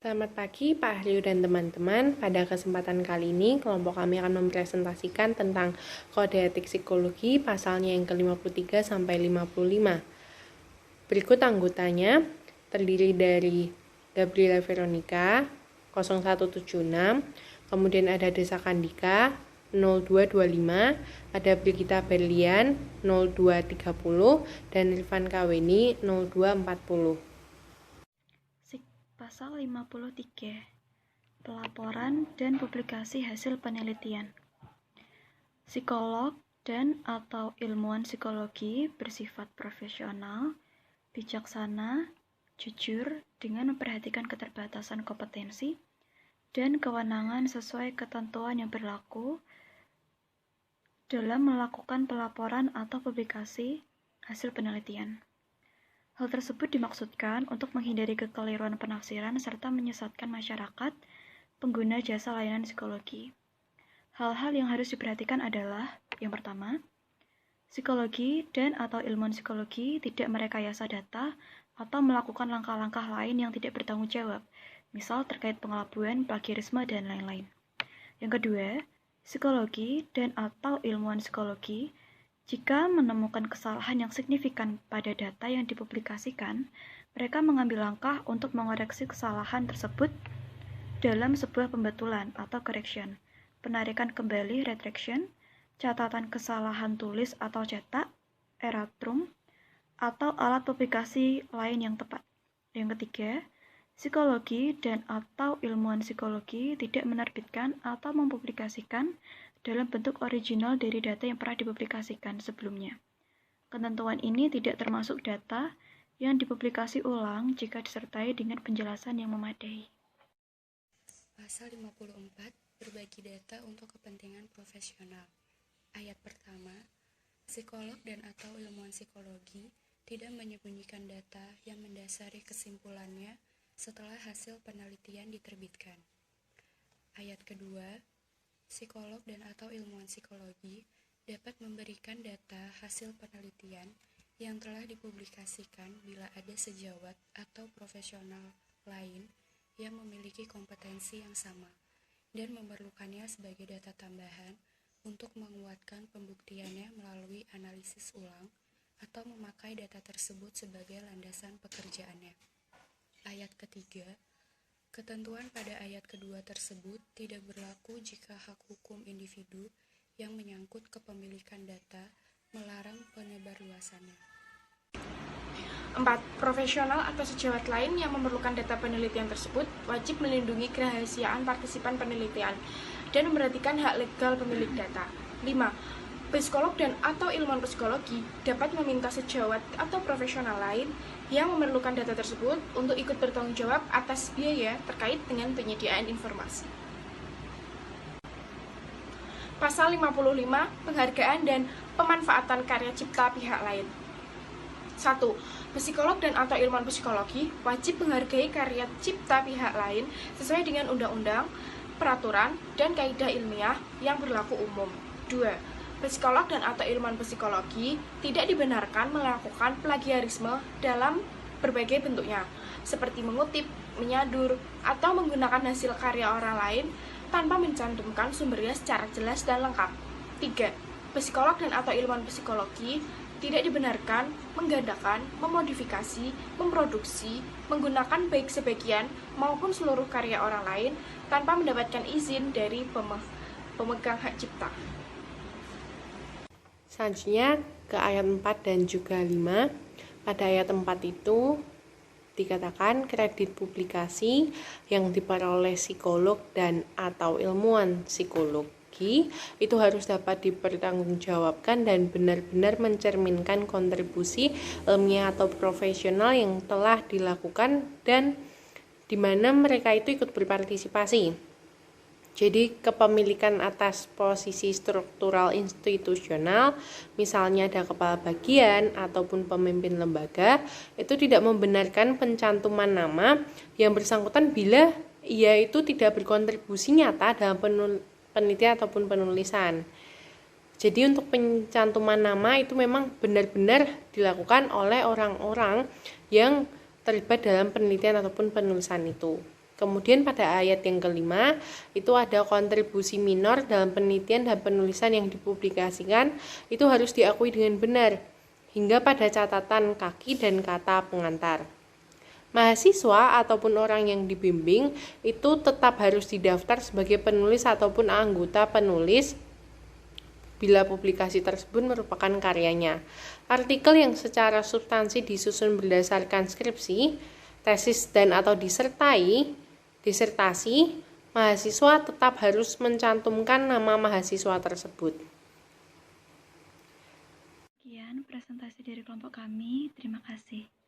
Selamat pagi Pak Haryo dan teman-teman. Pada kesempatan kali ini, kelompok kami akan mempresentasikan tentang kode etik psikologi pasalnya yang ke-53 sampai 55. Berikut anggotanya terdiri dari Gabriela Veronica 0176, kemudian ada Desa Kandika 0225, ada Brigita Berlian 0230, dan Irfan Kaweni 0240. Pasal 53. Pelaporan dan publikasi hasil penelitian. Psikolog dan atau ilmuwan psikologi bersifat profesional, bijaksana, jujur dengan memperhatikan keterbatasan kompetensi dan kewenangan sesuai ketentuan yang berlaku dalam melakukan pelaporan atau publikasi hasil penelitian. Hal tersebut dimaksudkan untuk menghindari kekeliruan penafsiran serta menyesatkan masyarakat pengguna jasa layanan psikologi. Hal-hal yang harus diperhatikan adalah, yang pertama, psikologi dan atau ilmuwan psikologi tidak merekayasa data atau melakukan langkah-langkah lain yang tidak bertanggung jawab, misal terkait pengelabuan, plagiarisme, dan lain-lain. Yang kedua, psikologi dan atau ilmuwan psikologi jika menemukan kesalahan yang signifikan pada data yang dipublikasikan, mereka mengambil langkah untuk mengoreksi kesalahan tersebut dalam sebuah pembetulan atau correction, penarikan kembali retraction, catatan kesalahan tulis atau cetak, erratrum, atau alat publikasi lain yang tepat. Yang ketiga, psikologi dan atau ilmuwan psikologi tidak menerbitkan atau mempublikasikan dalam bentuk original dari data yang pernah dipublikasikan sebelumnya. Ketentuan ini tidak termasuk data yang dipublikasi ulang jika disertai dengan penjelasan yang memadai. Pasal 54, berbagi data untuk kepentingan profesional. Ayat pertama, psikolog dan atau ilmuwan psikologi tidak menyembunyikan data yang mendasari kesimpulannya setelah hasil penelitian diterbitkan. Ayat kedua, psikolog dan atau ilmuwan psikologi dapat memberikan data hasil penelitian yang telah dipublikasikan bila ada sejawat atau profesional lain yang memiliki kompetensi yang sama dan memerlukannya sebagai data tambahan untuk menguatkan pembuktiannya melalui analisis ulang atau memakai data tersebut sebagai landasan pekerjaannya. Ayat ketiga, ketentuan pada ayat kedua tersebut tidak berlaku jika hak hukum individu yang menyangkut kepemilikan data melarang penyebarluasannya. 4. Profesional atau sejawat lain yang memerlukan data penelitian tersebut wajib melindungi kerahasiaan partisipan penelitian dan memperhatikan hak legal pemilik data. 5. Psikolog dan atau ilmuwan psikologi dapat meminta sejawat atau profesional lain yang memerlukan data tersebut untuk ikut bertanggung jawab atas biaya terkait dengan penyediaan informasi. Pasal 55, penghargaan dan pemanfaatan karya cipta pihak lain. 1. Psikolog dan atau ilmuwan psikologi wajib menghargai karya cipta pihak lain sesuai dengan undang-undang, peraturan, dan kaidah ilmiah yang berlaku umum. 2. Psikolog dan atau ilmuwan psikologi tidak dibenarkan melakukan plagiarisme dalam berbagai bentuknya, seperti mengutip, menyadur, atau menggunakan hasil karya orang lain tanpa mencantumkan sumbernya secara jelas dan lengkap. 3. Psikolog dan atau ilmuwan psikologi tidak dibenarkan menggandakan, memodifikasi, memproduksi, menggunakan baik sebagian maupun seluruh karya orang lain tanpa mendapatkan izin dari pemegang hak cipta. Selanjutnya ke ayat 4 dan juga 5. Pada ayat 4 itu dikatakan kredit publikasi yang diperoleh psikolog dan atau ilmuwan psikologi itu harus dapat dipertanggungjawabkan dan benar-benar mencerminkan kontribusi ilmiah atau profesional yang telah dilakukan dan di mana mereka itu ikut berpartisipasi. Jadi kepemilikan atas posisi struktural institusional, misalnya ada kepala bagian ataupun pemimpin lembaga, itu tidak membenarkan pencantuman nama yang bersangkutan bila ia itu tidak berkontribusi nyata dalam penelitian ataupun penulisan. Jadi untuk pencantuman nama itu memang benar-benar dilakukan oleh orang-orang yang terlibat dalam penelitian ataupun penulisan itu. Kemudian pada ayat yang kelima, itu ada kontribusi minor dalam penelitian dan penulisan yang dipublikasikan, itu harus diakui dengan benar, hingga pada catatan kaki dan kata pengantar. Mahasiswa ataupun orang yang dibimbing itu tetap harus didaftar sebagai penulis ataupun anggota penulis bila publikasi tersebut merupakan karyanya. Artikel yang secara substansi disusun berdasarkan skripsi, tesis dan atau disertasi, mahasiswa tetap harus mencantumkan nama mahasiswa tersebut. Sekian presentasi dari kelompok kami. Terima kasih.